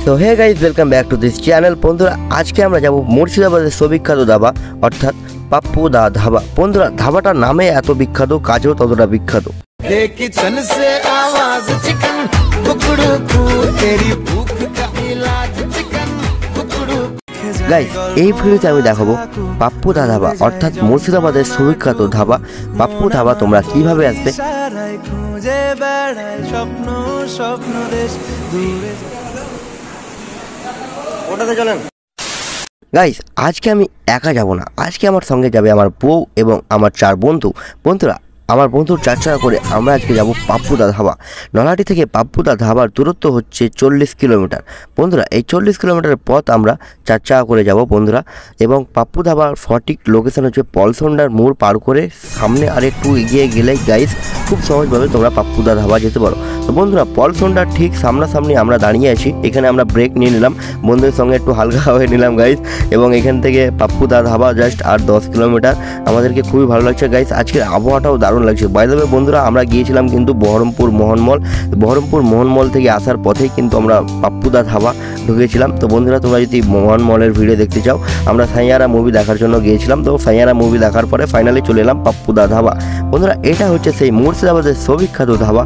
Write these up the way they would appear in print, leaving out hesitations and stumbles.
So hey guys welcome back to this channel. বন্ধুরা আজকে আমরা যাব মুর্শিদাবাদের সুবিখ্যাত ধাবা অর্থাৎ পাপ্পু দা ধাবা। বন্ধুরা ধাবাটার নামে এত বিখ্যাত, কাজও ততটা বিখ্যাত। গাইজ এই ভিডিওতে আমি দেখাবো পাপ্পু দা ধাবা অর্থাৎ মুর্শিদাবাদের সুবিখ্যাত ধাবা পাপ্পু ধাবা। তোমরা কিভাবে আসবে গাইজ আজকে আমি একা যাব না, আজকে আমার সঙ্গে যাবে আমার বউ এবং আমার 4 বন্ধু। বন্ধুরা আমার বন্ধুর 4 চাকা করে আমরা আজকে যাব পাপ্পু দা ধাবা। নলহাটি থেকে পাপ্পু দা ধাবার দূরত্ব হচ্ছে 40 কিলোমিটার। বন্ধুরা এই 40 কিলোমিটার পথ আমরা 4 চাকা করে যাব বন্ধুরা। এবং পাপ্পু ধাবার সঠিক লোকেশন হচ্ছে পলসন্ডার মোড় পার করে সামনে আর একটু এগিয়ে গেলেই গাইজ খুব সহজভাবে তোমরা পাপ্পু দা ধাবা যেতে পারো। তো বন্ধুরা পলসন্ডার ঠিক সামনাসামনি আমরা দাঁড়িয়ে আছি। এখানে আমরা ব্রেক নিয়ে নিলাম, বন্ধুদের সঙ্গে একটু হালকা হয়ে নিলাম গাইজ। এবং এখান থেকে পাপ্পু দা ধাবা জাস্ট আর 10 কিলোমিটার। আমাদেরকে খুবই ভালো লাগছে গাইজ, আজকের আবহাওয়াটাও দারুণ লাগছে। বাই দ্য ওয়ে বন্ধুরা আমরা গিয়েছিলাম কিন্তু বহরমপুর মোহন মল থেকে আসার পথেই কিন্তু আমরা পাপ্পু দা ধাবা ঢুকেছিলাম। তো বন্ধুরা তোমরা যদি মোহন মলের ভিডিও দেখতে চাও, আমরা সাইয়ারা মুভি দেখার জন্য গিয়েছিলাম। তো সাইয়ারা মুভি দেখার পরে ফাইনালি চলে এলাম পাপ্পু দা ধাবা। বন্ধুরা এটা হচ্ছে সেই মুর্শিদাবাদের সুবিখ্যাত ধাবা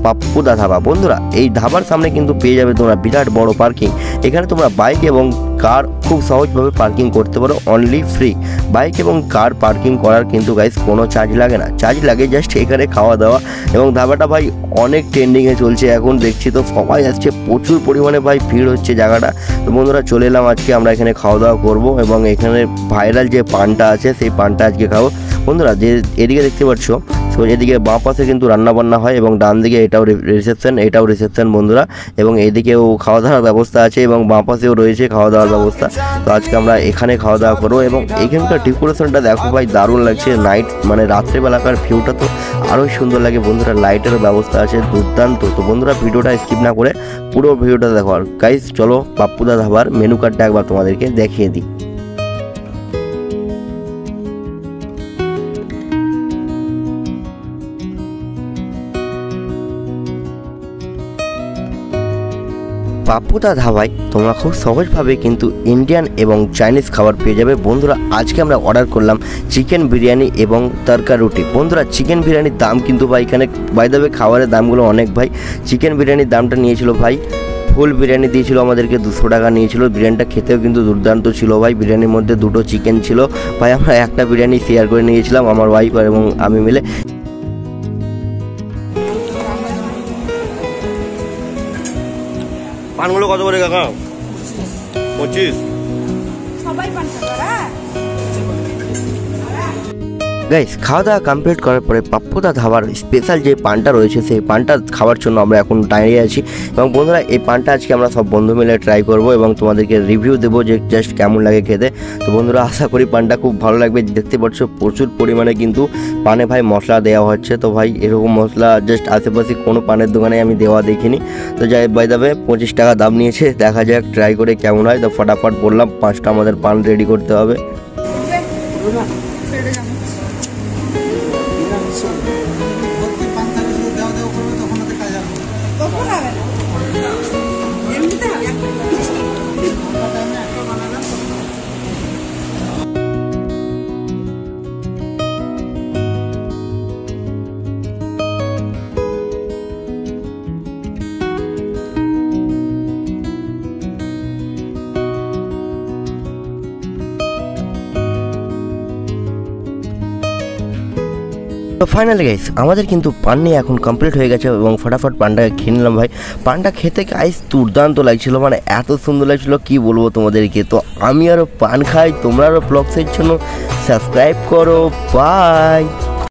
পাপ্পু দা ধাবা। বন্ধুরা এই ধাবার সামনে কিন্তু পেয়ে যাবে তোমরা বিরাট বড় পার্কিং। এখানে তোমরা বাইক এবং কার খুব সহজভাবে পার্কিং করতে পারো, অনলি ফ্রি। বাইক এবং কার পার্কিং করার কিন্তু গাইস কোনো চার্জ লাগে না, চার্জ লাগে জাস্ট এখানে খাওয়া দাওয়া। এবং ধাবাটা ভাই অনেক ট্রেন্ডিংয়ে চলছে এখন, দেখছি তো সবাই আসছে, প্রচুর পরিমাণে ভাই ভিড় হচ্ছে জায়গাটা। তো বন্ধুরা চলে এলাম আজকে আমরা এখানে খাওয়া দাওয়া করবো এবং এখানে ভাইরাল যে পানটা আছে সেই পানটা আজকে খাবো। বন্ধুরা যে এদিকে দেখতে পাচ্ছ, তো এদিকে বাঁ পাশে কিন্তু রান্নাবান্না হয় এবং ডান দিকে এটাও রিসেপশন বন্ধুরা। এবং এদিকেও খাওয়া দাওয়ার ব্যবস্থা আছে এবং বাঁ পাশেও রয়েছে খাওয়া দাওয়ার ব্যবস্থা। তো আজকে আমরা এখানে খাওয়া দাওয়া করবো এবং এখানকার ডেকোরেশনটা দেখো ভাই দারুণ লাগছে। নাইট মানে রাত্রেবেলাকার ভিউটা তো আরোই সুন্দর লাগে বন্ধুরা, লাইটেরও ব্যবস্থা আছে দুর্দান্ত। তো বন্ধুরা ভিডিওটা স্কিপ না করে পুরো ভিডিওটা দেখো। আর গাইস চলো পাপ্পু দা ধাবার মেনু কার্ডটা একবার তোমাদেরকে দেখিয়ে দিই। পাপ্পু দা ধাবায় তোমরা খুব সহজভাবে কিন্তু ইন্ডিয়ান এবং চাইনিজ খাবার পেয়ে যাবে। বন্ধুরা আজকে আমরা অর্ডার করলাম চিকেন বিরিয়ানি এবং তরকা রুটি। বন্ধুরা চিকেন বিরিয়ানির দাম কিন্তু ভাই এখানে বাই দ্য ওয়ে খাবারের দামগুলো অনেক ভাই। চিকেন বিরিয়ানির দামটা নিয়েছিল ভাই, ফুল বিরিয়ানি দিয়েছিল আমাদেরকে 200 টাকা নিয়েছিল। বিরিয়ানিটা খেতেও কিন্তু দুর্দান্ত ছিল ভাই। বিরিয়ানির মধ্যে 2টো চিকেন ছিল ভাই। আমরা একটা বিরিয়ানি শেয়ার করে নিয়েছিলাম আমার ওয়াইফ এবং আমি মিলে। পানগুলো কত করে কাকা? 25। গাইস খাওয়া দাওয়া কমপ্লিট করার পরে পাপ্পু দা ধাবার স্পেশাল যে পানটা রয়েছে সেই পানটা খাওয়ার জন্য আমরা এখন দাঁড়িয়ে আছি। এবং বন্ধুরা এই পানটা আজকে আমরা সব বন্ধু মিলে ট্রাই করব এবং তোমাদেরকে রিভিউ দেবো যে জাস্ট কেমন লাগে খেতে। তো বন্ধুরা আশা করি পানটা খুব ভালো লাগবে। দেখতে পাচ্ছ প্রচুর পরিমাণে কিন্তু পানে ভাই মশলা দেওয়া হচ্ছে। তো ভাই এরকম মশলা জাস্ট আশেপাশে কোনো পানের দোকানে আমি দেওয়া দেখিনি। তো যাই বাই দাবে 25 টাকা দাম নিয়েছে, দেখা যাক ট্রাই করে কেমন হয়। তো ফটাফট বললাম 5টা আমাদের পান রেডি করতে হবে। তো ফাইনালি গাইস আমাদের কিন্তু পান নিয়ে এখন কমপ্লিট হয়ে গেছে এবং ফটাফট পানটাকে খেয়ে নিলাম ভাই। পানটা খেতে গাইস দুর্দান্ত লাগছিল, মানে এত সুন্দর লাগছিল কি বলবো তোমাদেরকে। তো আমি আরও পান খাই, তোমরা আরও ব্লগসের জন্য সাবস্ক্রাইব করো। বাই।